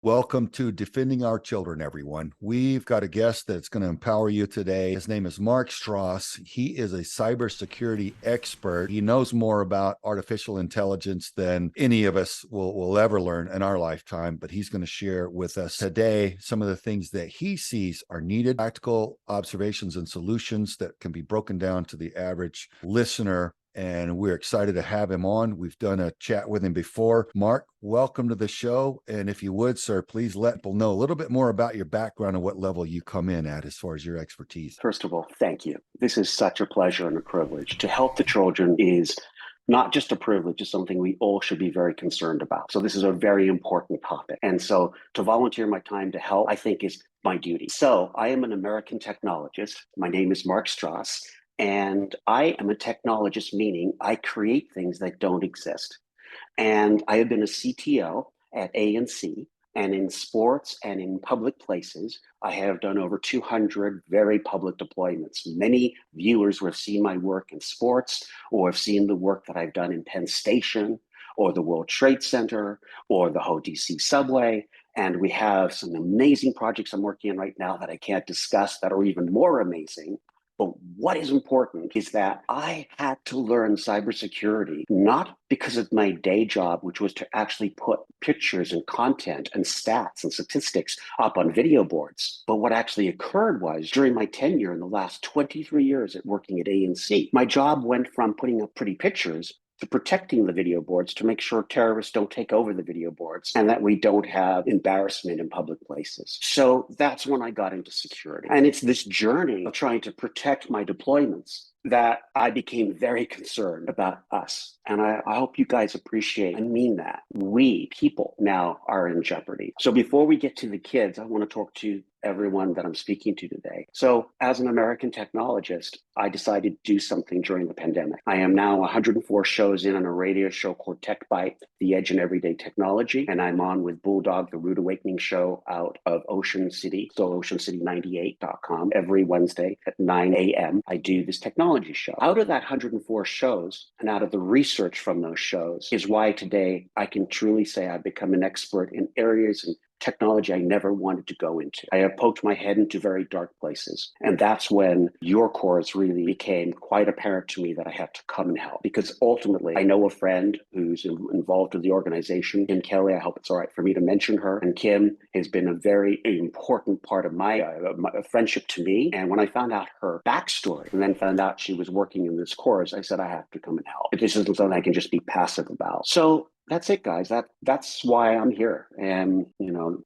Welcome to Defending Our Children, everyone. We've got a guest that's going to empower you today. His name is Mark Stross. He is a cybersecurity expert. He knows more about artificial intelligence than any of us will ever learn in our lifetime, but he's going to share with us today some of the things that he sees are needed, practical observations and solutions that can be broken down to the average listener. And we're excited to have him on. We've done a chat with him before. Mark, welcome to the show. And if you would, sir, please let people know a little bit more about your background and what level you come in at as far as your expertise. First of all, thank you. This is such a pleasure and a privilege. To help the children is not just a privilege, it's something we all should be very concerned about. So this is a very important topic. And so to volunteer my time to help, I think is my duty. So I am an American technologist. My name is Mark Stross. And I am a technologist, meaning I create things that don't exist. And I have been a CTO at ANC, and in sports and in public places, I have done over 200 very public deployments. Many viewers who have seen my work in sports or have seen the work that I've done in Penn Station or the World Trade Center or the Ho DC subway. And we have some amazing projects I'm working on right now that I can't discuss that are even more amazing. But what is important is that I had to learn cybersecurity, not because of my day job, which was to actually put pictures and content and stats and statistics up on video boards. But what actually occurred was during my tenure in the last 23 years at working at ANC, my job went from putting up pretty pictures to protecting the video boards to make sure terrorists don't take over the video boards and that we don't have embarrassment in public places. So that's when I got into security. And it's this journey of trying to protect my deployments that I became very concerned about us. And I hope you guys appreciate and mean that. We, people, now are in jeopardy. So before we get to the kids, I want to talk to everyone that I'm speaking to today. So as an American technologist, I decided to do something during the pandemic. I am now 104 shows in on a radio show called Tech Bite, The Edge in Everyday Technology. And I'm on with Bulldog, the Rude Awakening show out of Ocean City, so oceancity98.com. Every Wednesday at 9 a.m., I do this technology show. Out of that 104 shows and out of the research from those shows is why today I can truly say I've become an expert in areas and technology I never wanted to go into. I have poked my head into very dark places. And that's when your course really became quite apparent to me that I had to come and help. Because ultimately, I know a friend who's involved with the organization, Kim Kelly. I hope it's all right for me to mention her. And Kim has been a very important part of my friendship to me. And when I found out her backstory and then found out she was working in this course, I said, I have to come and help. This isn't something I can just be passive about. So that's it, guys. That's why I'm here. And,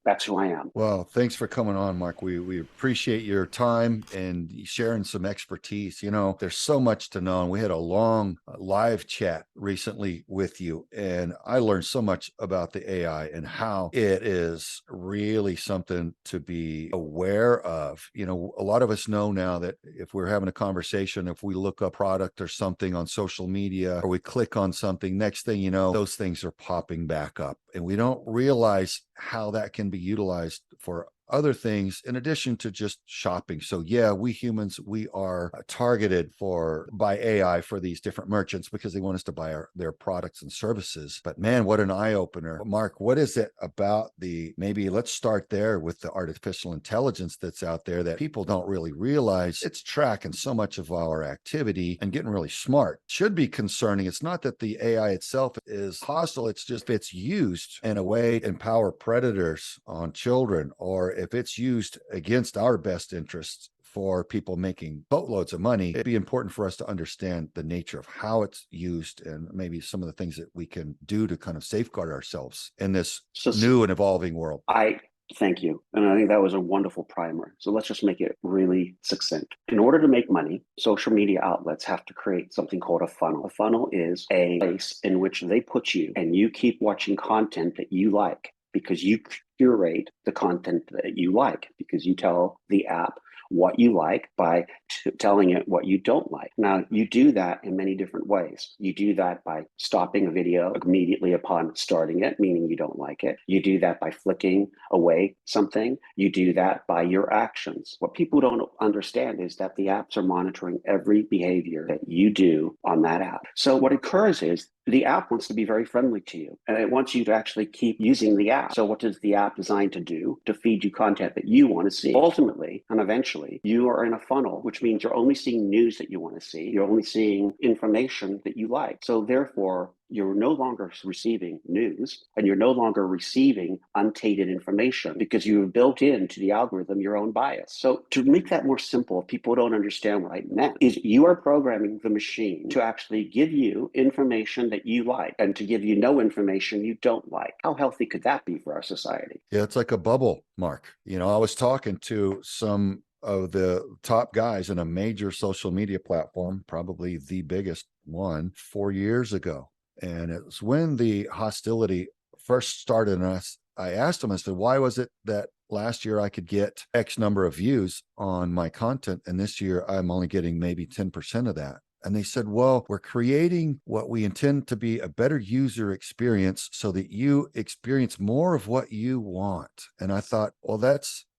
that's who I am. Well, thanks for coming on, Mark. We appreciate your time and sharing some expertise. There's so much to know. And we had a long live chat recently with you, and I learned so much about the AI and how it is really something to be aware of. A lot of us know now that if we're having a conversation, if we look up product or something on social media, or we click on something, next thing you know, those things are popping back up. And we don't realize how that can be utilized for other things in addition to just shopping. So yeah, we humans, we are targeted by AI for these different merchants because they want us to buy their products and services. But man, what an eye-opener. Mark, what is it about maybe let's start there with the artificial intelligence that's out there that people don't really realize it's tracking so much of our activity and getting really smart. Should be concerning. It's not that the AI itself is hostile, it's just if it's used in a way to empower predators on children, or if it's used against our best interests for people making boatloads of money, it'd be important for us to understand the nature of how it's used and maybe some of the things that we can do to kind of safeguard ourselves in this new and evolving world. Thank you. And I think that was a wonderful primer. So let's just make it really succinct. In order to make money, social media outlets have to create something called a funnel. A funnel is a place in which they put you and you keep watching content that you like because you curate the content that you like, because you tell the app what you like by telling it what you don't like. Now, you do that in many different ways. You do that by stopping a video immediately upon starting it, meaning you don't like it. You do that by flicking away something. You do that by your actions. What people don't understand is that the apps are monitoring every behavior that you do on that app. So what occurs is the app wants to be very friendly to you and it wants you to actually keep using the app. So what is the app designed to do? To feed you content that you want to see. Ultimately and eventually, you are in a funnel, which means you're only seeing news that you want to see. You're only seeing information that you like. So therefore, you're no longer receiving news and you're no longer receiving untainted information because you've built into the algorithm your own bias. So to make that more simple, if people don't understand what I meant, is you are programming the machine to actually give you information that you like and to give you no information you don't like. How healthy could that be for our society? Yeah, it's like a bubble, Mark. I was talking to some of the top guys in a major social media platform, probably the biggest one, 4 years ago. And it was when the hostility first started. And I asked them, I said, why was it that last year I could get X number of views on my content, and this year I'm only getting maybe 10% of that? And they said, well, we're creating what we intend to be a better user experience so that you experience more of what you want. And I thought, well,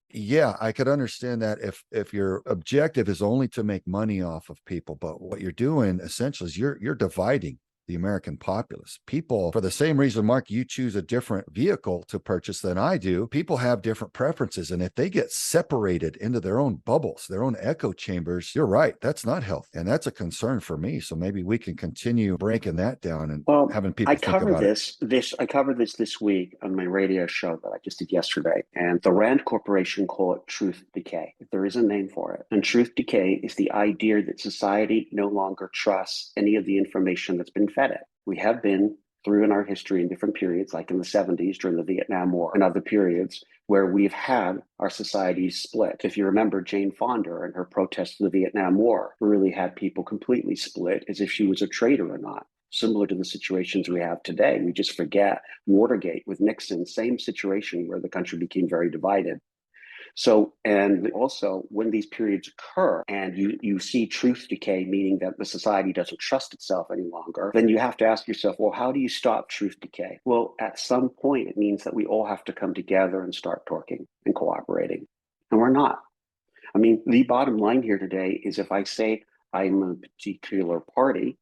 yeah, I could understand that if your objective is only to make money off of people, but what you're doing essentially is you're dividing the American populace. People, for the same reason, Mark, you choose a different vehicle to purchase than I do. People have different preferences. And if they get separated into their own bubbles, their own echo chambers, you're right. That's not healthy. And that's a concern for me. So maybe we can continue breaking that down and Well, having I people think covered about it. I covered this week on my radio show that I just did yesterday. And the Rand Corporation call it truth decay. There is a name for it. And truth decay is the idea that society no longer trusts any of the information that's been fed it. We have been through in our history in different periods, like in the 70s during the Vietnam War and other periods where we've had our societies split. If you remember Jane Fonda and her protest of the Vietnam War really had people completely split as if she was a traitor or not. Similar to the situations we have today. We just forget Watergate with Nixon, same situation where the country became very divided. So, and also when these periods occur and you see truth decay, meaning that the society doesn't trust itself any longer, then you have to ask yourself, well, how do you stop truth decay? Well, at some point, it means that we all have to come together and start talking and cooperating. And we're not. I mean, the bottom line here today is if I say I'm a particular party,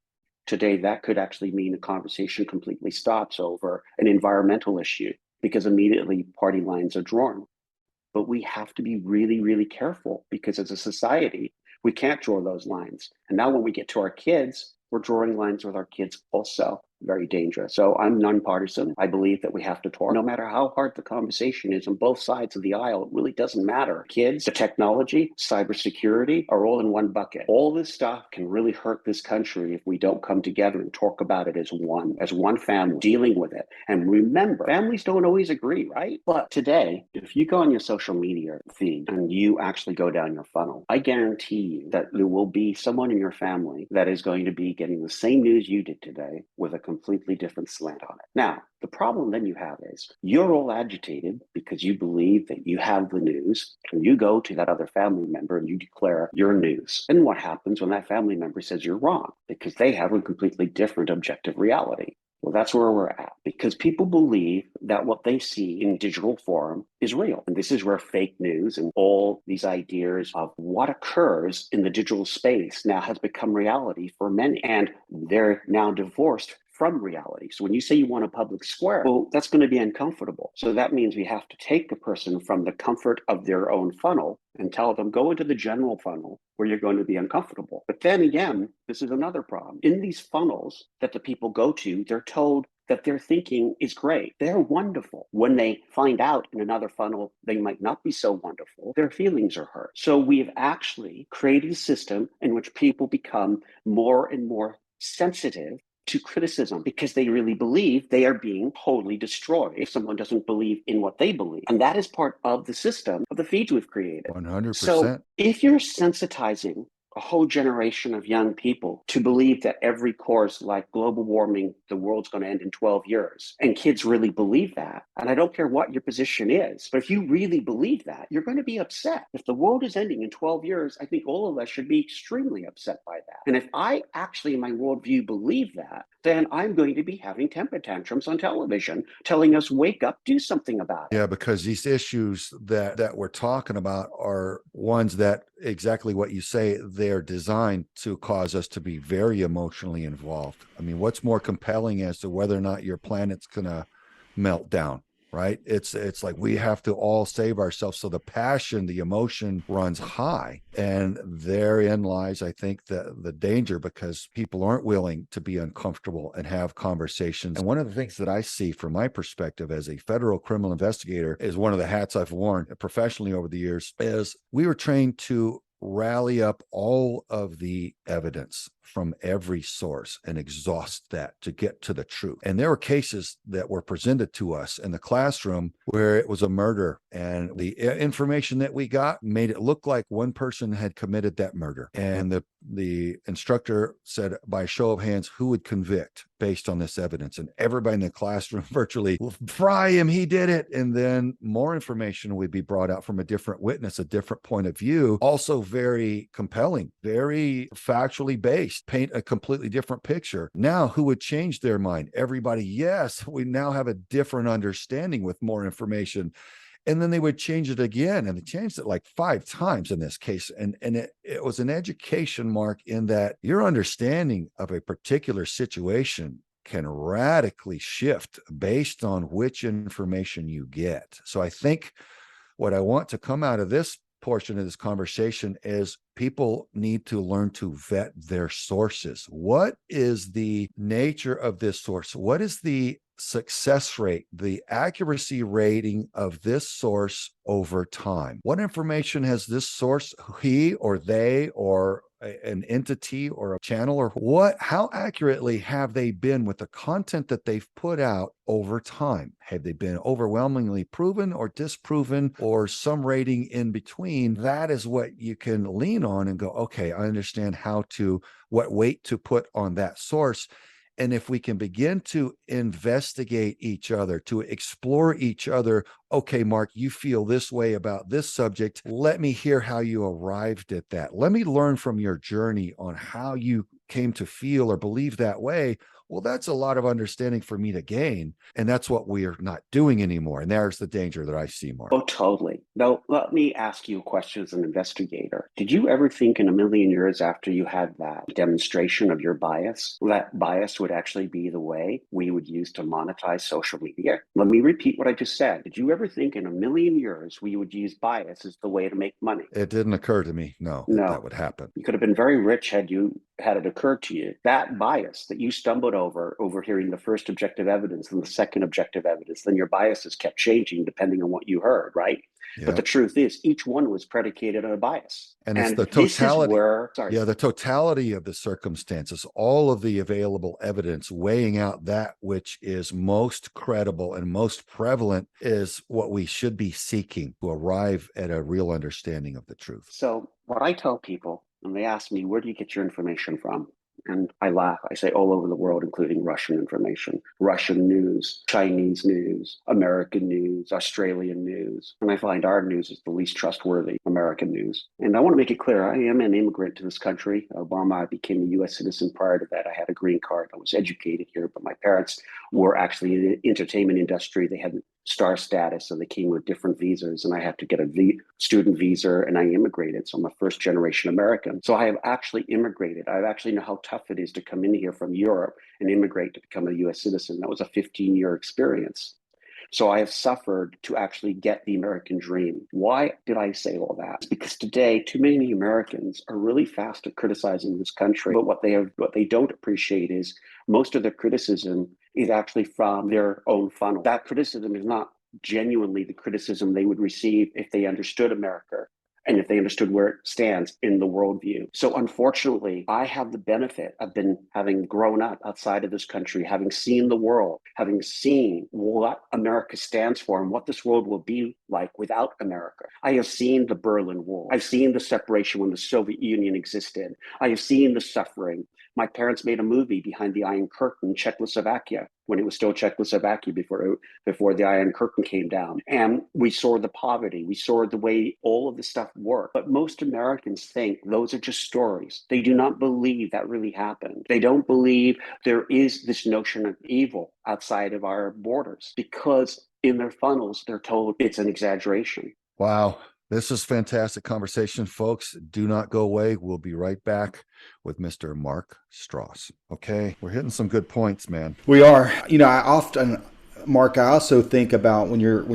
today that could actually mean a conversation completely stops over an environmental issue because immediately party lines are drawn. But we have to be really, really careful because as a society, we can't draw those lines. And now when we get to our kids, we're drawing lines with our kids also. Very dangerous. So I'm nonpartisan. I believe that we have to talk. No matter how hard the conversation is on both sides of the aisle, it really doesn't matter. Kids, the technology, cybersecurity are all in one bucket. All this stuff can really hurt this country if we don't come together and talk about it as one family, dealing with it. And remember, families don't always agree, right? But today, if you go on your social media feed and you actually go down your funnel, I guarantee you that there will be someone in your family that is going to be getting the same news you did today with a completely different slant on it. Now, the problem then you have is you're all agitated because you believe that you have the news, and you go to that other family member and you declare your news. And what happens when that family member says you're wrong? Because they have a completely different objective reality. Well, that's where we're at because people believe that what they see in digital form is real. And this is where fake news and all these ideas of what occurs in the digital space now has become reality for many. And they're now divorced from reality. So when you say you want a public square, well, that's going to be uncomfortable. So that means we have to take a person from the comfort of their own funnel and tell them, go into the general funnel where you're going to be uncomfortable. But then again, this is another problem. In these funnels that the people go to, they're told that their thinking is great. They're wonderful. When they find out in another funnel, they might not be so wonderful. Their feelings are hurt. So we've actually created a system in which people become more and more sensitive to criticism because they really believe they are being totally destroyed if someone doesn't believe in what they believe. And that is part of the system of the feeds we've created. 100%. So if you're sensitizing a whole generation of young people to believe that every course like global warming, the world's going to end in 12 years. And kids really believe that. And I don't care what your position is, but if you really believe that, you're going to be upset. If the world is ending in 12 years, I think all of us should be extremely upset by that. And if I actually, in my worldview, believe that, then I'm going to be having temper tantrums on television, telling us, wake up, do something about it. Yeah, because these issues that we're talking about are ones that exactly what you say, they're designed to cause us to be very emotionally involved. I mean, what's more compelling as to whether or not your planet's gonna melt down? Right, it's like we have to all save ourselves, so the passion, the emotion runs high, and therein lies, I think, the danger, because people aren't willing to be uncomfortable and have conversations. And one of the things that I see from my perspective as a federal criminal investigator, is one of the hats I've worn professionally over the years, is we were trained to rally up all of the evidence from every source and exhaust that to get to the truth. And there were cases that were presented to us in the classroom where it was a murder, and the information that we got made it look like one person had committed that murder. And the instructor said, by show of hands, who would convict based on this evidence? And everybody in the classroom virtually, well, fry him, he did it. And then more information would be brought out from a different witness, a different point of view, also very compelling, very factually based, paint a completely different picture. Now, who would change their mind? Everybody. Yes, we now have a different understanding with more information. And then they would change it again, and they changed it like 5 times in this case. And it was an education, Mark, in that your understanding of a particular situation can radically shift based on which information you get. So I think what I want to come out of this portion of this conversation is people need to learn to vet their sources. What is the nature of this source? What is the success rate, the accuracy rating of this source over time? What information has this source, he or they or an entity or a channel, or what, how accurately have they been with the content that they've put out over time? Have they been overwhelmingly proven or disproven, or some rating in between? That is what you can lean on and go, okay, I understand what weight to put on that source. And if we can begin to investigate each other, to explore each other, okay, Mark, you feel this way about this subject. Let me hear how you arrived at that. Let me learn from your journey on how you came to feel or believe that way. Well, that's a lot of understanding for me to gain. And that's what we are not doing anymore. And there's the danger that I see, Mark. Oh, totally. Now, let me ask you a question as an investigator. Did you ever think in a million years after you had that demonstration of your bias, that bias would actually be the way we would use to monetize social media? Let me repeat what I just said. Did you ever think in a million years we would use bias as the way to make money? It didn't occur to me, no, that No. would happen. You could have been very rich had it occurred to you. That bias that you stumbled over hearing the first objective evidence and the second objective evidence, then your biases kept changing depending on what you heard, right? Yeah. But the truth is, each one was predicated on a bias. And it's the this totality. Is where, sorry. Yeah, the totality of the circumstances, all of the available evidence, weighing out that which is most credible and most prevalent, is what we should be seeking to arrive at a real understanding of the truth. So what I tell people, when they ask me, where do you get your information from? And I laugh. I say all over the world, including Russian information, Russian news, Chinese news, American news, Australian news. And I find our news is the least trustworthy American news. And I want to make it clear, I am an immigrant to this country. Obama, I became a U.S. citizen. Prior to that, I had a green card. I was educated here, but my parents were actually in the entertainment industry. They had star status, so they came with different visas, and I had to get a student visa, and I immigrated. So I'm a first generation American. So I have actually immigrated. I actually know how tough it is to come in here from Europe and immigrate to become a US citizen. That was a 15-year experience. So I have suffered to actually get the American dream. Why did I say all that? It's because today, too many Americans are really fast at criticizing this country. But what they don't appreciate is most of their criticism is actually from their own funnel. That criticism is not genuinely the criticism they would receive if they understood America and if they understood where it stands in the worldview. So unfortunately, I have the benefit of having grown up outside of this country, having seen the world, having seen what America stands for and what this world will be like without America. I have seen the Berlin Wall. I've seen the separation when the Soviet Union existed. I have seen the suffering My parents made a movie Behind the Iron Curtain, Czechoslovakia, when it was still Czechoslovakia before the Iron Curtain came down. And we saw the poverty. We saw the way all of this stuff worked. But most Americans think those are just stories. They do not believe that really happened. They don't believe there is this notion of evil outside of our borders because in their funnels, they're told it's an exaggeration. Wow. This is fantastic conversation, folks. Do not go away. We'll be right back with Mr. Mark Stross. Okay. We're hitting some good points, man. We are. I often, Mark, I also think about when you're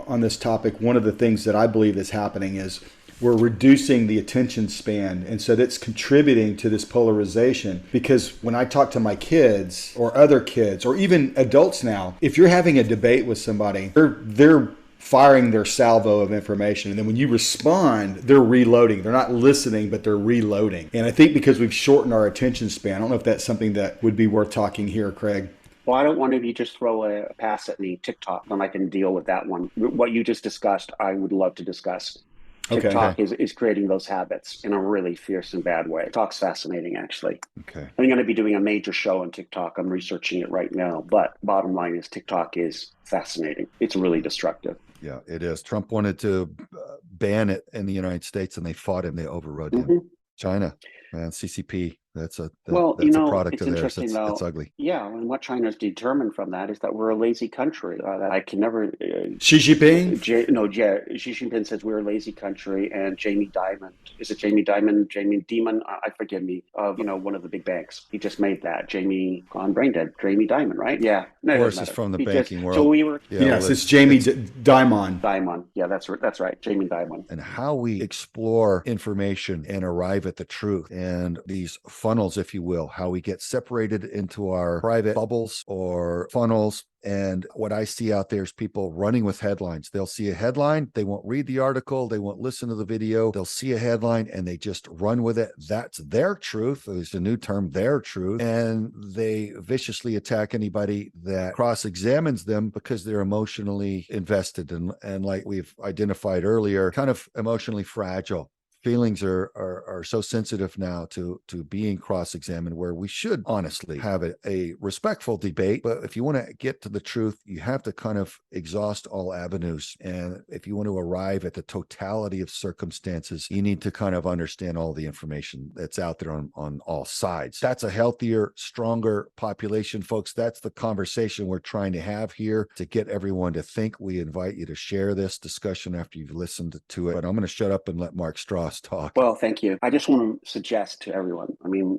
on this topic, one of the things that I believe is happening is we're reducing the attention span. And so that's contributing to this polarization, because when I talk to my kids or other kids or even adults now, if you're having a debate with somebody, they're firing their salvo of information. And then when you respond, they're reloading. They're not listening, but they're reloading. And I think because we've shortened our attention span, I don't know if that's something that would be worth talking here, Craig. Well, I don't want to just throw a pass at me, TikTok, then I can deal with that one. What you just discussed, I would love to discuss. TikTok is creating those habits in a really fierce and bad way. TikTok's fascinating, actually. Okay. I'm going to be doing a major show on TikTok. I'm researching it right now. But bottom line is TikTok is fascinating. It's really destructive. Yeah, it is. Trump wanted to ban it in the United States, and they fought him. They overrode him. China, man, CCP. That's a product of theirs. That's ugly. Yeah, and what China's determined from that is that we're a lazy country. That I can never. Xi Jinping? Xi Jinping says we're a lazy country, and Jamie Dimon, is it Jamie Dimon? Jamie Dimon? I forgive me. Of one of the big banks. He just made that. Jamie gone brain dead. Jamie Dimon, right? Yeah. No, of course, it's from the banking world. So we were. Yes, it's Jamie Dimon. Dimon. Yeah, that's right. Jamie Dimon. And how we explore information and arrive at the truth, and these funnels, if you will, how we get separated into our private bubbles or funnels. And what I see out there is people running with headlines. They'll see a headline, they won't read the article, they won't listen to the video. They'll see a headline and they just run with it. That's their truth. There's a new term, their truth. And they viciously attack anybody that cross-examines them because they're emotionally invested and like we've identified earlier, kind of emotionally fragile. Feelings are so sensitive now to being cross-examined, where we should honestly have a respectful debate. But if you want to get to the truth, you have to kind of exhaust all avenues. And if you want to arrive at the totality of circumstances, you need to kind of understand all the information that's out there on all sides. That's a healthier, stronger population, folks. That's the conversation we're trying to have here to get everyone to think. We invite you to share this discussion after you've listened to it. But I'm going to shut up and let Mark Stross talk. Well, thank you. I just want to suggest to everyone,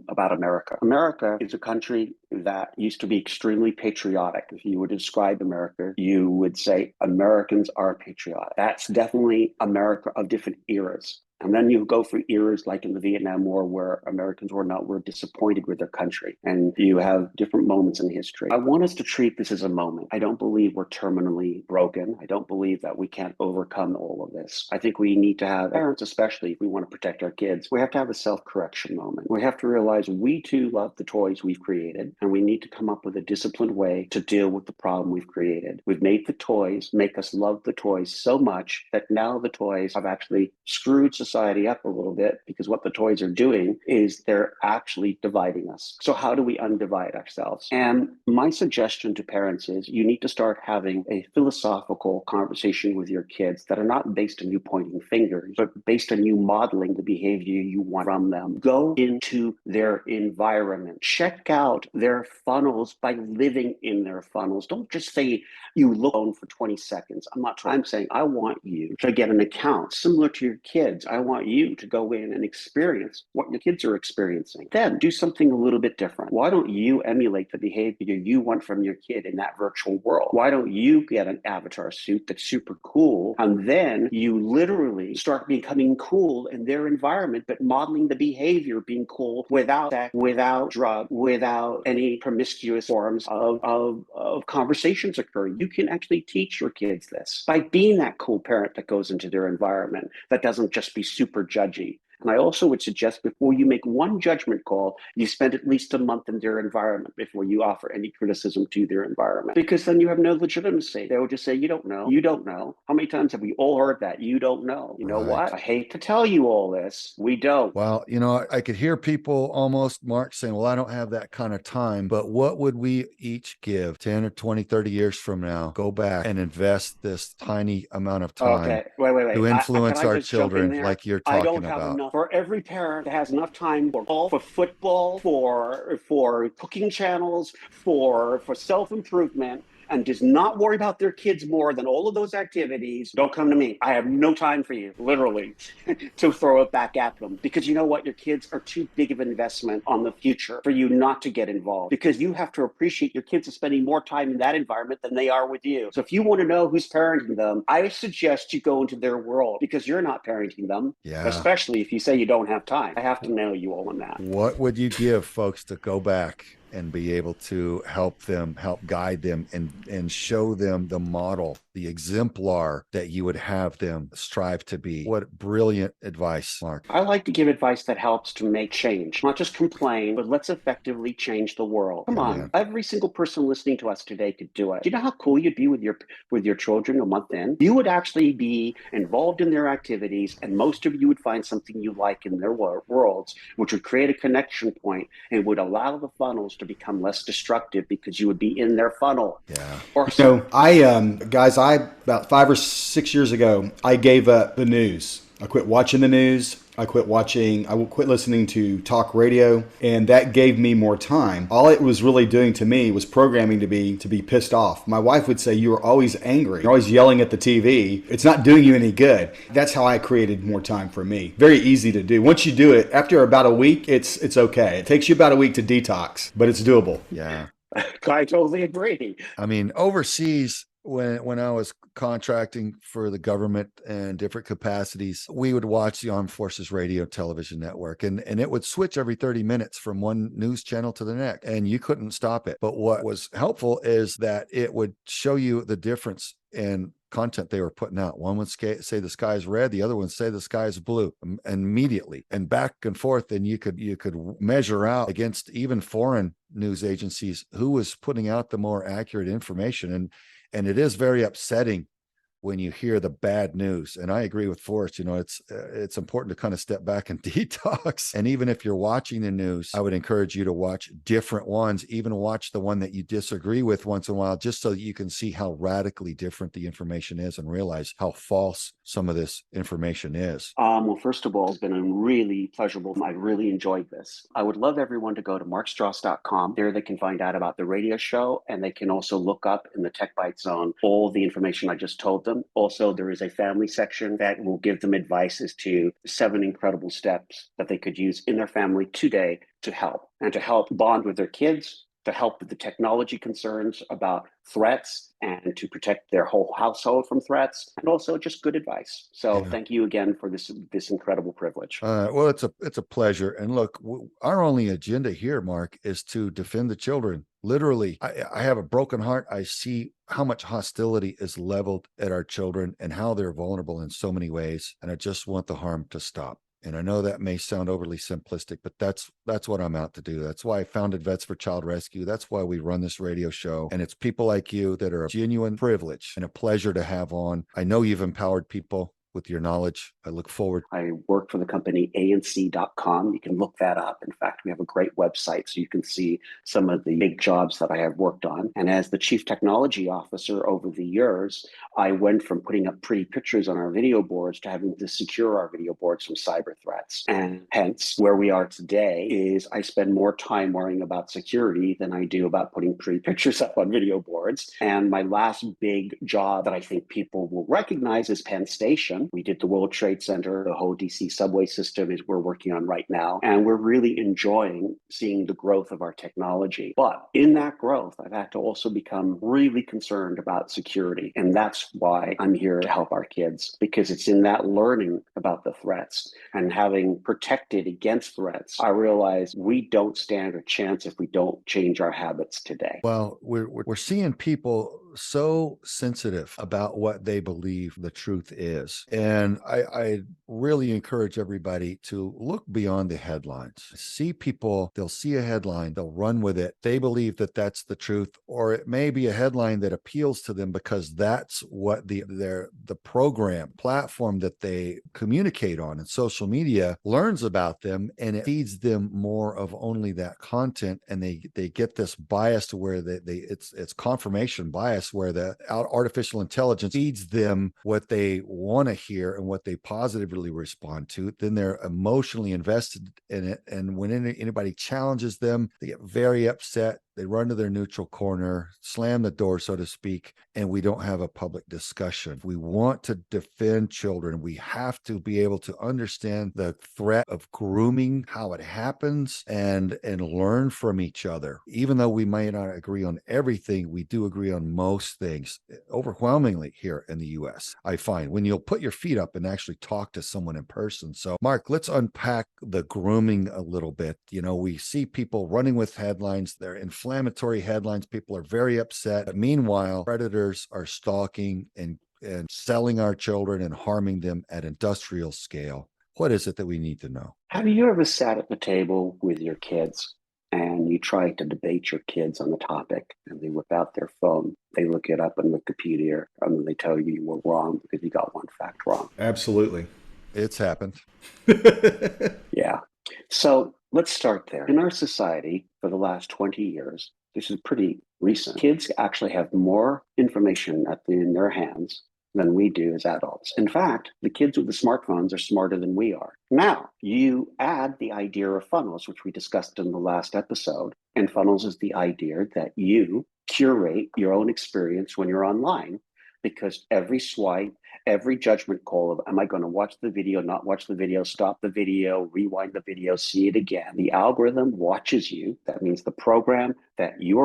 about America. America is a country that used to be extremely patriotic. If you were to describe America, you would say Americans are patriotic. That's definitely America of different eras. And then you go through eras like in the Vietnam War where Americans were disappointed with their country. And you have different moments in history. I want us to treat this as a moment. I don't believe we're terminally broken. I don't believe that we can't overcome all of this. I think we need to have, parents especially, if we want to protect our kids, we have to have a self-correction moment. We have to realize we too love the toys we've created, and we need to come up with a disciplined way to deal with the problem we've created. We've made the toys make us love the toys so much that now the toys have actually screwed society up a little bit, because what the toys are doing is they're actually dividing us. So how do we undivide ourselves? And my suggestion to parents is you need to start having a philosophical conversation with your kids that are not based on you pointing fingers, but based on you modeling the behavior you want from them. Go into their environment. Check out their funnels by living in their funnels. Don't just say you look on for 20 seconds. I'm saying I want you to get an account similar to your kids. I want you to go in and experience what your kids are experiencing. Then do something a little bit different. Why don't you emulate the behavior you want from your kid in that virtual world? Why don't you get an avatar suit that's super cool, and then you literally start becoming cool in their environment, but modeling the behavior being cool without sex, without drug, without any promiscuous forms of conversations occurring. You can actually teach your kids this by being that cool parent that goes into their environment, that doesn't just be super judgy And I also would suggest before you make one judgment call, you spend at least a month in their environment before you offer any criticism to their environment. Because then you have no legitimacy. They will just say, you don't know. You don't know. How many times have we all heard that? You don't know. You know Right. what? I hate to tell you all this. We don't. Well, you know, I could hear people almost, Mark, saying, well, I don't have that kind of time. But what would we each give 10 or 20, 30 years from now? Go back and invest this tiny amount of time Okay, wait. to Can influence I our just jump in children there? like you're I don't talking have about. enough for every parent that has enough time for golf, for football, for cooking channels, for self-improvement, and does not worry about their kids more than all of those activities. Don't come to me. I have no time for you, literally, to throw it back at them. Because you know what? Your kids are too big of an investment on the future for you not to get involved. Because you have to appreciate your kids are spending more time in that environment than they are with you. So if you want to know who's parenting them, I suggest you go into their world because you're not parenting them. Yeah. Especially if you say you don't have time. I have to know you all on that. What would you give folks to go back and be able to help them, help guide them, and show them the model, the exemplar that you would have them strive to be? What brilliant advice, Mark. I like to give advice that helps to make change, not just complain, but let's effectively change the world. Come on, Man. every single person listening to us today could do it. Do you know how cool you'd be with your children a month in? You would actually be involved in their activities, and most of you would find something you like in their worlds, which would create a connection point and would allow the funnels to become less destructive because you would be in their funnel. Yeah. Or So I about 5 or 6 years ago, I gave up the news. I quit watching the news. I quit listening to talk radio, and that gave me more time. All it was really doing to me was programming to be pissed off. My wife would say, you are always angry. You're always yelling at the TV. It's not doing you any good. That's how I created more time for me. Very easy to do. Once you do it, after about a week, it's okay. It takes you about a week to detox, but it's doable. Yeah. I totally agree. I mean, overseas, when I was contracting for the government and different capacities, we would watch the Armed Forces Radio Television Network, and it would switch every 30 minutes from one news channel to the next, and you couldn't stop it. But what was helpful is that it would show you the difference in content they were putting out. One would say the sky is red, the other one would say the sky is blue, immediately, and back and forth. And you could measure out against even foreign news agencies who was putting out the more accurate information. And it is very upsetting when you hear the bad news. And I agree with Forrest, you know, it's important to kind of step back and detox. And even if you're watching the news, I would encourage you to watch different ones, even watch the one that you disagree with once in a while, just so that you can see how radically different the information is and realize how false some of this information is. Well, first of all, it's been a really pleasurable. I really enjoyed this. I would love everyone to go to markstross.com. There they can find out about the radio show, and they can also look up in the Tech Bite Zone all the information I just told them. Also, there is a family section that will give them advice as to 7 incredible steps that they could use in their family today to help bond with their kids, to help with the technology concerns about threats, and to protect their whole household from threats, and also just good advice. So Thank you again for this incredible privilege. Well, it's a pleasure. And look, our only agenda here, Mark, is to defend the children. Literally, I have a broken heart. I see how much hostility is leveled at our children and how they're vulnerable in so many ways. And I just want the harm to stop. And I know that may sound overly simplistic, but that's what I'm out to do. That's why I founded Vets for Child Rescue. That's why we run this radio show. And it's people like you that are a genuine privilege and a pleasure to have on. I know you've empowered people with your knowledge. I look forward. I work for the company anc.com. You can look that up. In fact, we have a great website so you can see some of the big jobs that I have worked on. And as the chief technology officer over the years, I went from putting up pretty pictures on our video boards to having to secure our video boards from cyber threats. And hence, where we are today is I spend more time worrying about security than I do about putting pretty pictures up on video boards. And my last big job that I think people will recognize is Penn Station. We did the World Trade Center, the whole DC subway system is we're working on right now. And we're really enjoying seeing the growth of our technology. But in that growth, I've had to also become really concerned about security. And that's why I'm here to help our kids, because it's in that learning about the threats and having protected against threats, I realize we don't stand a chance if we don't change our habits today. Well, we're seeing people so sensitive about what they believe the truth is. And I really encourage everybody to look beyond the headlines. See people, they'll see a headline, they'll run with it. They believe that that's the truth, or it may be a headline that appeals to them because that's what the program platform that they communicate on in social media learns about them, and it feeds them more of only that content, and they get this bias to where it's confirmation bias, where the artificial intelligence feeds them what they want to hear and what they positively respond to. Then they're emotionally invested in it, and when anybody challenges them, they get very upset. They run to their neutral corner, slam the door, so to speak, and we don't have a public discussion. If we want to defend children, we have to be able to understand the threat of grooming, how it happens, and learn from each other. Even though we might not agree on everything, we do agree on most things, overwhelmingly here in the US, I find, when you'll put your feet up and actually talk to someone in person. So, Mark, let's unpack the grooming a little bit. We see people running with headlines. They're inflammatory headlines. People are very upset. But meanwhile, predators are stalking and selling our children and harming them at industrial scale. What is it that we need to know? Have you ever sat at the table with your kids and you try to debate your kids on the topic, and they whip out their phone, they look it up on Wikipedia, and then they tell you were wrong because you got one fact wrong? Absolutely. It's happened. Yeah. So let's start there. In our society, for the last 20 years, this is pretty recent, kids actually have more information in their hands than we do as adults. In fact, the kids with the smartphones are smarter than we are. Now, you add the idea of funnels, which we discussed in the last episode. And funnels is the idea that you curate your own experience when you're online, because every swipe, every judgment call of, am I going to watch the video, not watch the video, stop the video, rewind the video, see it again? The algorithm watches you. That means the program that you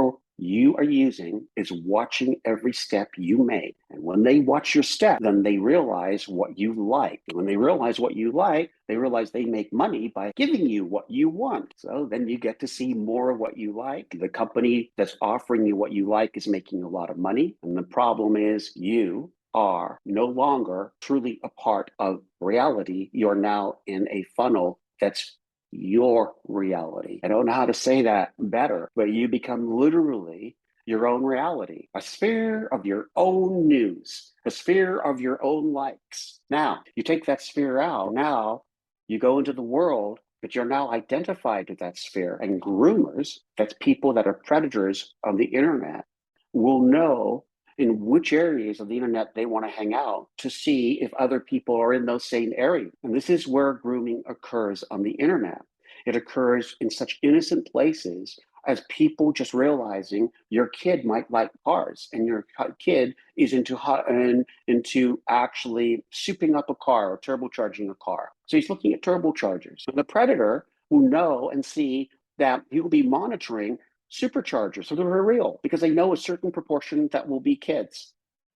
are using is watching every step you make. And when they watch your step, then they realize what you like. And when they realize what you like, they realize they make money by giving you what you want. So then you get to see more of what you like. The company that's offering you what you like is making a lot of money. And the problem is you are no longer truly a part of reality. You're now in a funnel that's your reality. I don't know how to say that better, but you become literally your own reality, a sphere of your own news, a sphere of your own likes. Now, you take that sphere out, now you go into the world, but you're now identified with that sphere. And groomers, that's people that are predators on the internet, will know in which areas of the internet they want to hang out to see if other people are in those same areas. And this is where grooming occurs on the internet. It occurs in such innocent places as people just realizing your kid might like cars, and your kid is into actually souping up a car or turbocharging a car. So he's looking at turbochargers. And the predator will know and see that he will be monitoring superchargers, so they're real, because they know a certain proportion that will be kids.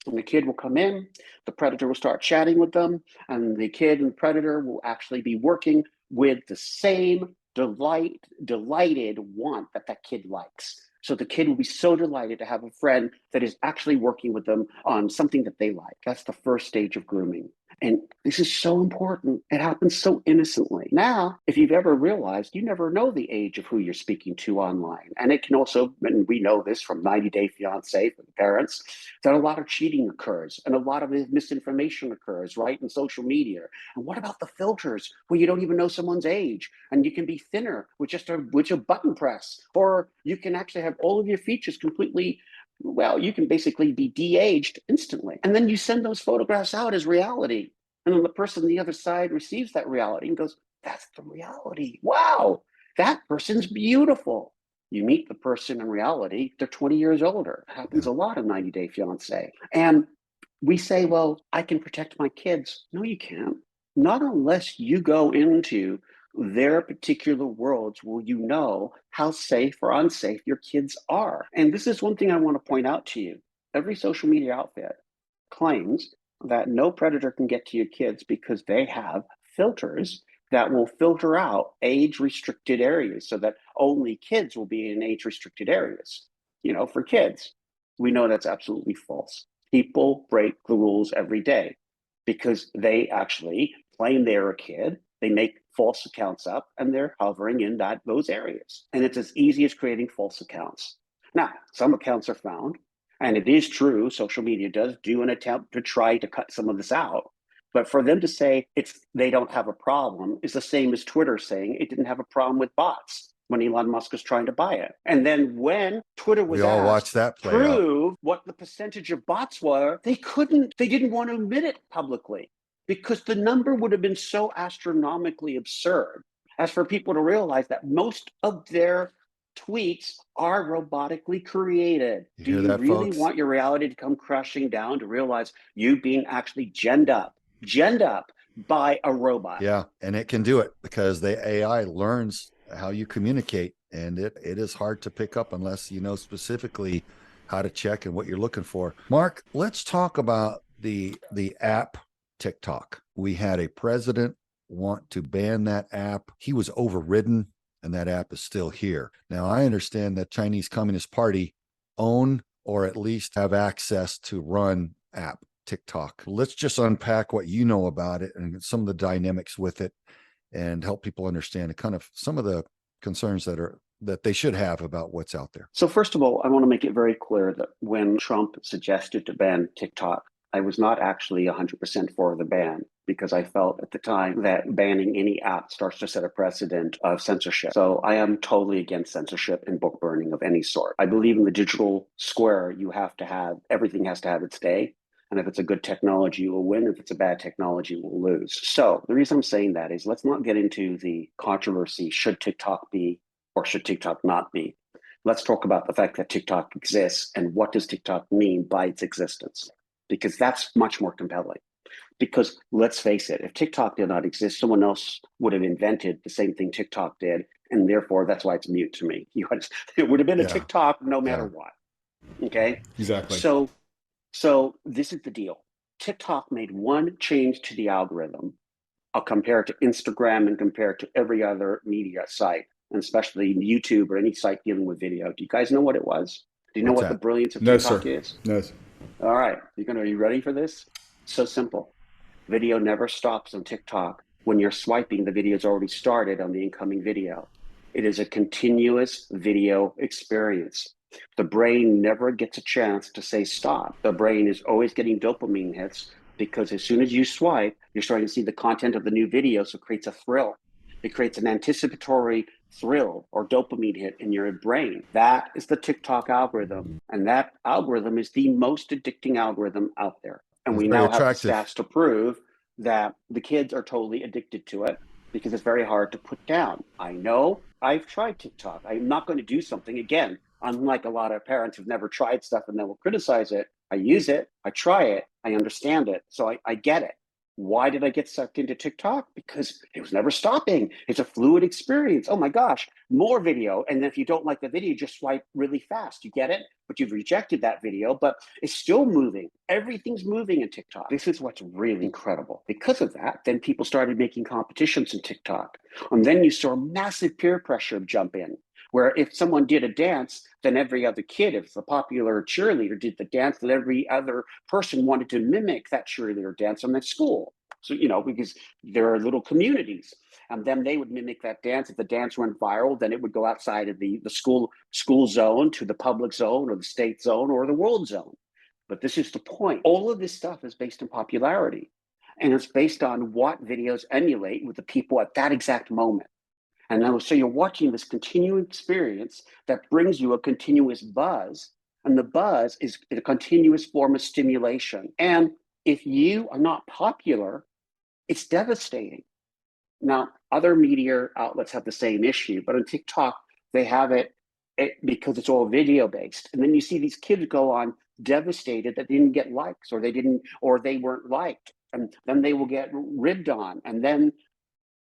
And the kid will come in, the predator will start chatting with them, and the kid and the predator will actually be working with the same delighted want that kid likes. So the kid will be so delighted to have a friend that is actually working with them on something that they like. That's the first stage of grooming. And this is so important. It happens so innocently. Now, if you've ever realized, you never know the age of who you're speaking to online. And it can also, and we know this from 90 Day Fiancé for the parents, that a lot of cheating occurs and a lot of misinformation occurs, right, in social media. And what about the filters where you don't even know someone's age and you can be thinner with just a button press, or you can actually have all of your features completely, well, you can basically be de-aged instantly. And then you send those photographs out as reality. And then the person on the other side receives that reality and goes, that's the reality. Wow, that person's beautiful. You meet the person in reality, they're 20 years older. It happens a lot in 90 Day Fiancé. And we say, well, I can protect my kids. No, you can't. Not unless you go into their particular worlds will you know how safe or unsafe your kids are. And this is one thing I want to point out to you. Every social media outfit claims that no predator can get to your kids because they have filters that will filter out age-restricted areas so that only kids will be in age-restricted areas, for kids. We know that's absolutely false. People break the rules every day because they actually claim they're a kid. They make false accounts up and they're hovering in those areas. And it's as easy as creating false accounts. Now, some accounts are found, and it is true, social media does do an attempt to try to cut some of this out. But for them to say they don't have a problem is the same as Twitter saying it didn't have a problem with bots when Elon Musk was trying to buy it. And then when Twitter was We all asked watched that to play out. prove what the percentage of bots were, they didn't want to admit it publicly because the number would have been so astronomically absurd as for people to realize that most of their tweets are robotically created. You Do hear you that, really folks? want your reality to come crashing down to realize you being actually genned up by a robot? Yeah, and it can do it because the AI learns how you communicate, and it is hard to pick up unless you know specifically how to check and what you're looking for. Mark, let's talk about the app TikTok. We had a president want to ban that app. He was overridden, and that app is still here. Now, I understand that Chinese Communist Party own or at least have access to run app TikTok. Let's just unpack what you know about it and some of the dynamics with it and help people understand kind of some of the concerns that they should have about what's out there. So first of all, I want to make it very clear that when Trump suggested to ban TikTok, I was not actually 100% for the ban because I felt at the time that banning any app starts to set a precedent of censorship. So I am totally against censorship and book burning of any sort. I believe in the digital square, everything has to have its day. And if it's a good technology, you will win. If it's a bad technology, you will lose. So the reason I'm saying that is let's not get into the controversy, should TikTok be or should TikTok not be? Let's talk about the fact that TikTok exists and what does TikTok mean by its existence? Because that's much more compelling. Because let's face it, if TikTok did not exist, someone else would have invented the same thing TikTok did. And therefore, that's why it's mute to me. It would have been a TikTok no matter what. Okay? Exactly. So this is the deal. TikTok made one change to the algorithm. I'll compare it to Instagram and compare it to every other media site, and especially YouTube or any site dealing with video. Do you guys know what it was? Do you know what the brilliance of TikTok is? No. All right. Are you ready for this? So simple. Video never stops on TikTok. When you're swiping, the video's already started on the incoming video. It is a continuous video experience. The brain never gets a chance to say stop. The brain is always getting dopamine hits because as soon as you swipe, you're starting to see the content of the new video, so it creates a thrill. It creates an anticipatory thrill or dopamine hit in your brain. That is the TikTok algorithm. And that algorithm is the most addicting algorithm out there. And we now have the stats to prove that the kids are totally addicted to it because it's very hard to put down. I know I've tried TikTok. I'm not going to do something again. Unlike a lot of parents who've never tried stuff and then will criticize it, I use it, I try it, I understand it, so I get it. Why did I get sucked into TikTok? Because it was never stopping. It's a fluid experience. Oh my gosh, more video. And if you don't like the video, just swipe really fast. You get it? But you've rejected that video, but it's still moving. Everything's moving in TikTok. This is what's really incredible. Because of that, then people started making competitions in TikTok. And then you saw massive peer pressure jump in, where if someone did a dance, then every other kid, if the popular cheerleader did the dance, then every other person wanted to mimic that cheerleader dance on that school. So, because there are little communities. And then they would mimic that dance. If the dance went viral, then it would go outside of the school zone to the public zone or the state zone or the world zone. But this is the point. All of this stuff is based on popularity. And it's based on what videos emulate with the people at that exact moment. And so you're watching this continuing experience that brings you a continuous buzz. And the buzz is a continuous form of stimulation. And if you are not popular, it's devastating. Now, other media outlets have the same issue, but on TikTok, they have it because it's all video based. And then you see these kids go on devastated that they didn't get likes or they weren't liked. And then they will get ribbed on. And then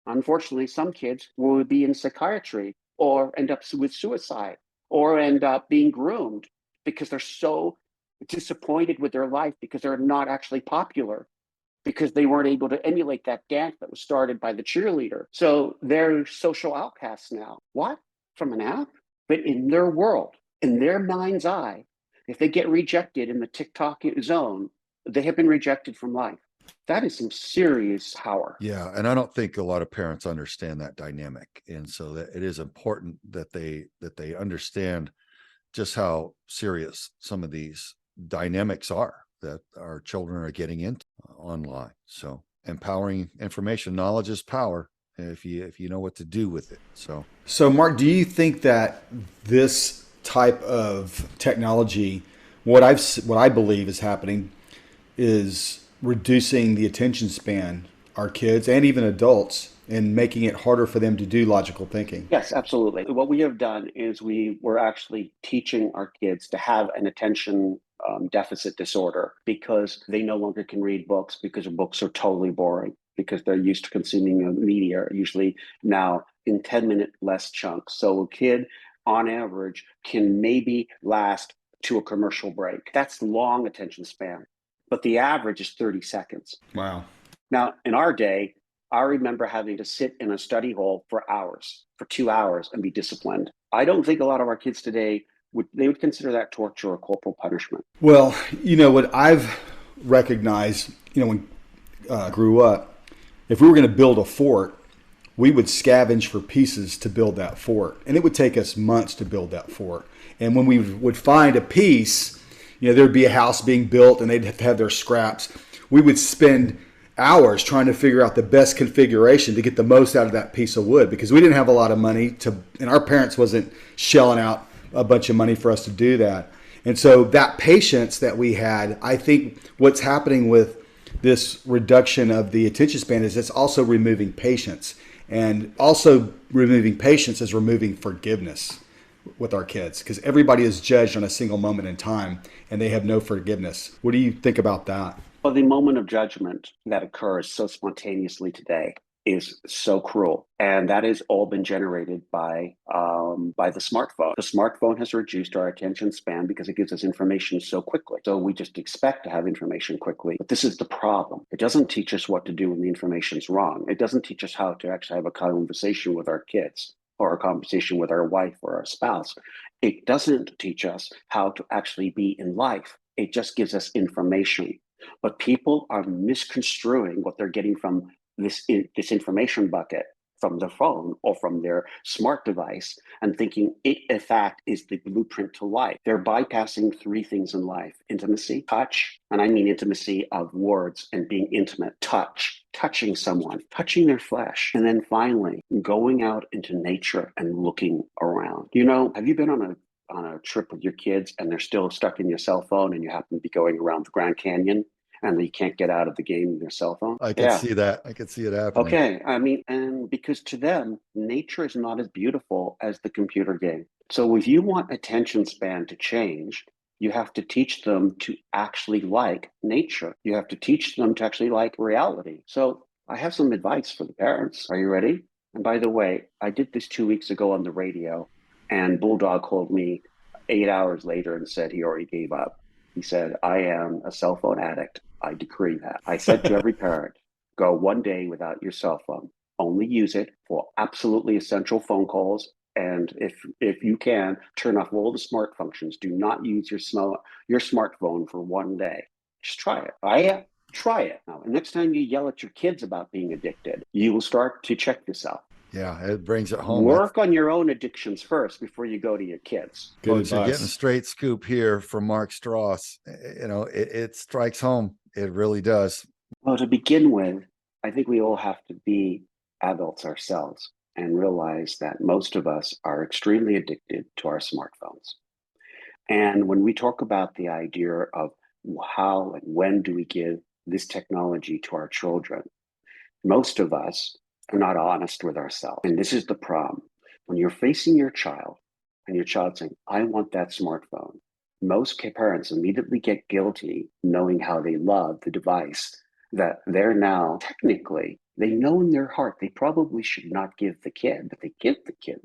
unfortunately, some kids will be in psychiatry or end up with suicide or end up being groomed because they're so disappointed with their life because they're not actually popular, because they weren't able to emulate that dance that was started by the cheerleader. So they're social outcasts now. What? From an app? But in their world, in their mind's eye, If they get rejected in the TikTok zone, they have been rejected from life. That is some serious power. Yeah, and I don't think a lot of parents understand that dynamic, and so that it is important that they understand just how serious some of these dynamics are that our children are getting into online. So empowering information, knowledge is power if you know what to do with it. So, Mark, do you think that this type of technology, what I believe is happening, is reducing the attention span our kids and even adults and making it harder for them to do logical thinking? Yes, absolutely. What we have done is we were actually teaching our kids to have an attention deficit disorder because they no longer can read books because books are totally boring because they're used to consuming media usually now in 10-minute less chunks. So a kid on average can maybe last to a commercial break. That's long attention span, but the average is 30 seconds. Wow. Now, in our day, I remember having to sit in a study hall for hours, for 2 hours, and be disciplined. I don't think a lot of our kids today would consider that torture or corporal punishment. Well, what I've recognized, when I grew up, if we were going to build a fort, we would scavenge for pieces to build that fort, and it would take us months to build that fort. And when we would find a piece, there'd be a house being built, and they'd have to have their scraps. We would spend hours trying to figure out the best configuration to get the most out of that piece of wood because we didn't have a lot of money and our parents wasn't shelling out a bunch of money for us to do that. And so that patience that we had, I think what's happening with this reduction of the attention span is it's also removing patience, and also removing patience is removing forgiveness with our kids because everybody is judged on a single moment in time and they have no forgiveness. What do you think about that? Well, the moment of judgment that occurs so spontaneously today is so cruel, and that has all been generated by the smartphone. The smartphone has reduced our attention span because it gives us information so quickly. So we just expect to have information quickly. But this is the problem. It doesn't teach us what to do when the information's wrong. It doesn't teach us how to actually have a conversation with our kids or a conversation with our wife or our spouse. It doesn't teach us how to actually be in life. It just gives us information. But people are misconstruing what they're getting from this information bucket from their phone or from their smart device and thinking it, in fact, is the blueprint to life. They're bypassing three things in life: intimacy, touch, and I mean intimacy of words and being intimate, touching someone, touching their flesh, and then finally going out into nature and looking around. Have you been on a trip with your kids and they're still stuck in your cell phone and you happen to be going around the Grand Canyon and they can't get out of the game with their cell phone? I can see that. I can see it happening. Okay. I mean, and because to them, nature is not as beautiful as the computer game. So if you want attention span to change, you have to teach them to actually like nature. You have to teach them to actually like reality. So I have some advice for the parents. Are you ready? And by the way, I did this 2 weeks ago on the radio, and Bulldog called me 8 hours later and said he already gave up. He said, I am a cell phone addict. I decree that. I said to every parent, go 1 day without your cell phone. Only use it for absolutely essential phone calls. And if you can, turn off all the smart functions. Do not use your smartphone for 1 day. Just try it. Try it. Now, the next time you yell at your kids about being addicted, you will start to check yourself. Yeah, it brings it home. Work on your own addictions first before you go to your kids. Folks, you're getting a straight scoop here from Mark Stross. It strikes home. It really does. Well, to begin with, I think we all have to be adults ourselves and realize that most of us are extremely addicted to our smartphones. And when we talk about the idea of how and when do we give this technology to our children, most of us are not honest with ourselves. And this is the problem. When you're facing your child and your child saying, I want that smartphone, most parents immediately get guilty knowing how they love the device that they're now technically, they know in their heart they probably should not give the kid, but they give the kid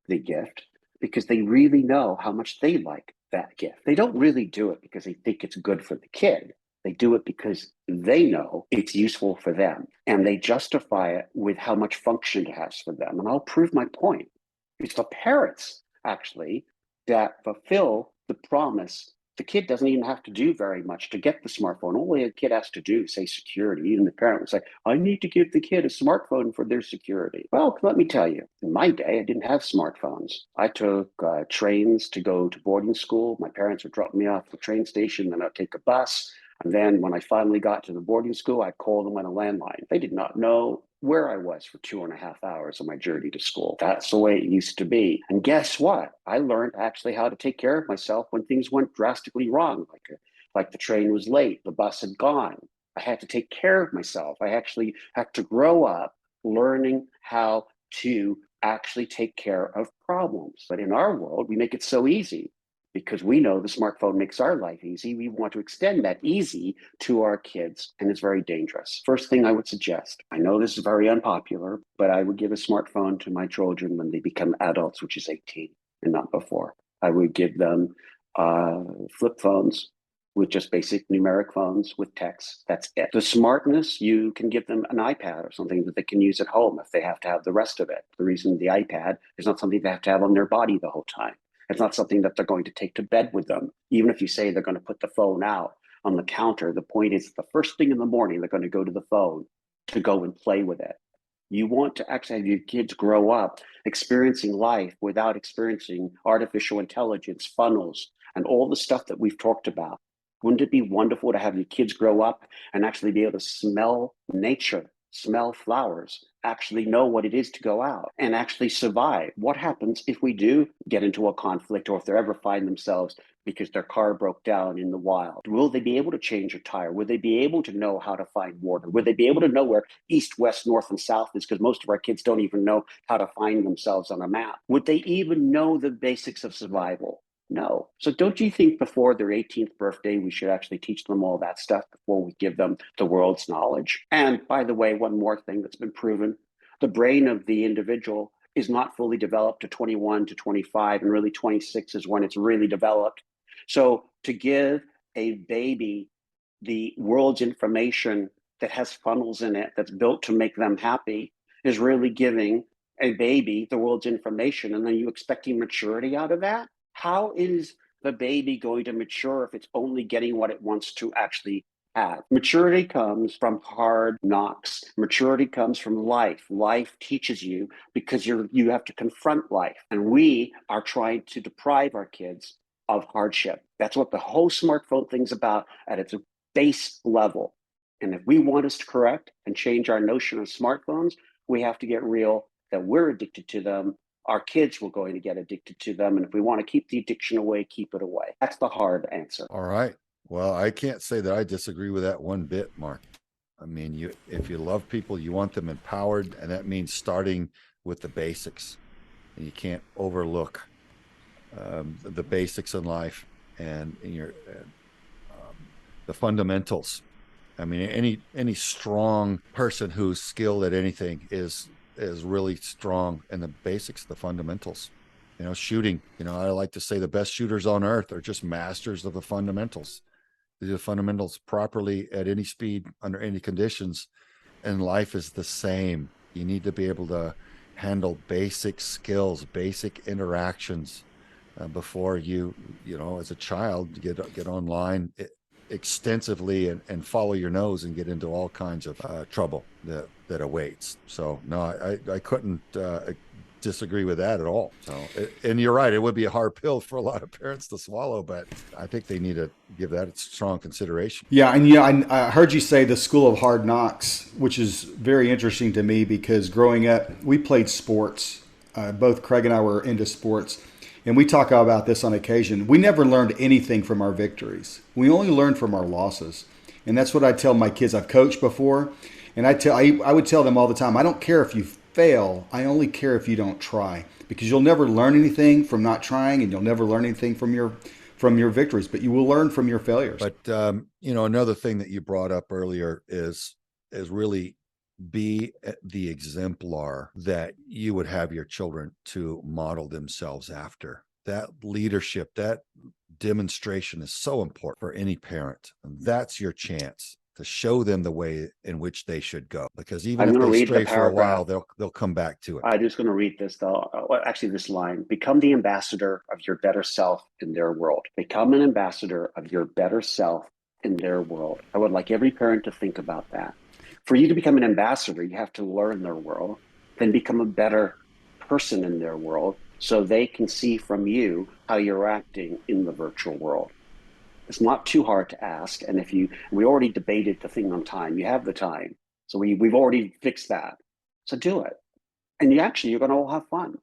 the gift because they really know how much they like that gift. They don't really do it because they think it's good for the kid. They do it because they know it's useful for them, and they justify it with how much function it has for them. And I'll prove my point. It's the parents, actually, that fulfill the promise The kid doesn't even have to do very much to get the smartphone. All the kid has to do is say security. Even the parent would say, I need to give the kid a smartphone for their security. Well, let me tell you, in my day, I didn't have smartphones. I took trains to go to boarding school. My parents would drop me off at the train station, then I'd take a bus. And then when I finally got to the boarding school, I'd call them on a landline. They did not know where I was for 2.5 hours on my journey to school. That's the way it used to be. And guess what? I learned actually how to take care of myself when things went drastically wrong, like the train was late, the bus had gone. I had to take care of myself. I actually had to grow up learning how to actually take care of problems. But in our world, we make it so easy because we know the smartphone makes our life easy. We want to extend that easy to our kids, and it's very dangerous. First thing I would suggest, I know this is very unpopular, but I would give a smartphone to my children when they become adults, which is 18 and not before. I would give them flip phones with just basic numeric phones with text. That's it. The smartness, you can give them an iPad or something that they can use at home if they have to have the rest of it. The reason the iPad is not something they have to have on their body the whole time. It's not something that they're going to take to bed with them. Even if you say they're going to put the phone out on the counter, the point is the first thing in the morning, they're going to go to the phone to go and play with it. You want to actually have your kids grow up experiencing life without experiencing artificial intelligence, funnels, and all the stuff that we've talked about. Wouldn't it be wonderful to have your kids grow up and actually be able to smell nature, smell flowers, actually know what it is to go out and actually survive? What happens if we do get into a conflict, or if they ever find themselves because their car broke down in the wild? Will they be able to change a tire? Will they be able to know how to find water? Will they be able to know where east, west, north, and south is? Because most of our kids don't even know how to find themselves on a map. Would they even know the basics of survival? No. So don't you think before their 18th birthday, we should actually teach them all that stuff before we give them the world's knowledge? And by the way, one more thing that's been proven, the brain of the individual is not fully developed to 21 to 25, and really 26 is when it's really developed. So to give a baby the world's information that has funnels in it, that's built to make them happy, is really giving a baby the world's information. And then you expecting maturity out of that? How is the baby going to mature if it's only getting what it wants to actually have? Maturity comes from hard knocks. Maturity comes from life. Life teaches you because you have to confront life. And we are trying to deprive our kids of hardship. That's what the whole smartphone thing's about at its base level. And if we want us to correct and change our notion of smartphones, we have to get real that we're addicted to them. Our kids will going to get addicted to them. And if we want to keep the addiction away, keep it away. That's the hard answer. All right. Well, I can't say that I disagree with that one bit, Mark. I mean, if you love people, you want them empowered, and that means starting with the basics. And you can't overlook the basics in life and the fundamentals. I mean, any strong person who's skilled at anything is really strong in the basics, the fundamentals. Shooting, I like to say the best shooters on earth are just masters of the fundamentals. They do the fundamentals properly at any speed, under any conditions, and life is the same. You need to be able to handle basic skills, basic interactions before you as a child, get online extensively and follow your nose and get into all kinds of trouble that awaits. So no, I couldn't disagree with that at all. So, and you're right, it would be a hard pill for a lot of parents to swallow, but I think they need to give that strong consideration. Yeah, and I heard you say the school of hard knocks, which is very interesting to me because growing up, we played sports. Both Craig and I were into sports. And we talk about this on occasion. We never learned anything from our victories. We only learned from our losses. And that's what I tell my kids. I've coached before, and I would tell them all the time, I don't care if you fail. I only care if you don't try, because you'll never learn anything from not trying, and you'll never learn anything from your victories, but you will learn from your failures. But another thing that you brought up earlier is really be the exemplar that you would have your children to model themselves after. That leadership, that demonstration is so important for any parent. And that's your chance to show them the way in which they should go. Because even I'm if going to they read the stray for a while, paragraph. they'll come back to it. I'm just going to read this though. Actually, this line: become the ambassador of your better self in their world. Become an ambassador of your better self in their world. I would like every parent to think about that. For you to become an ambassador, you have to learn their world, then become a better person in their world so they can see from you how you're acting in the virtual world. It's not too hard to ask. And we already debated the thing on time. You have the time. So we've already fixed that. So do it. And you're going to all have fun.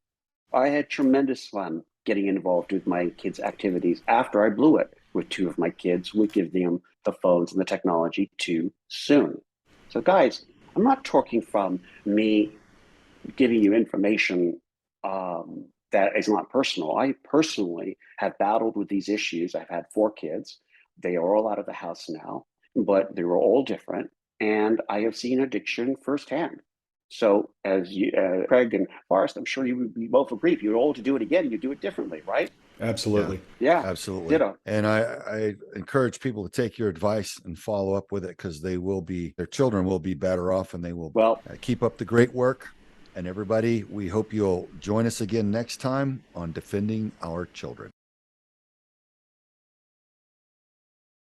I had tremendous fun getting involved with my kids' activities after I blew it with two of my kids. We give them the phones and the technology too soon. So guys, I'm not talking from me giving you information that is not personal. I personally have battled with these issues. I've had 4 kids. They are all out of the house now, but they were all different. And I have seen addiction firsthand. So as you, Craig and Forrest, I'm sure you both agree. If you were all to do it again, you do it differently, right? Absolutely. Yeah, Absolutely. ditto. And I encourage people to take your advice and follow up with it, because their children will be better off, and they will keep up the great work. And everybody, we hope you'll join us again next time on Defending Our Children.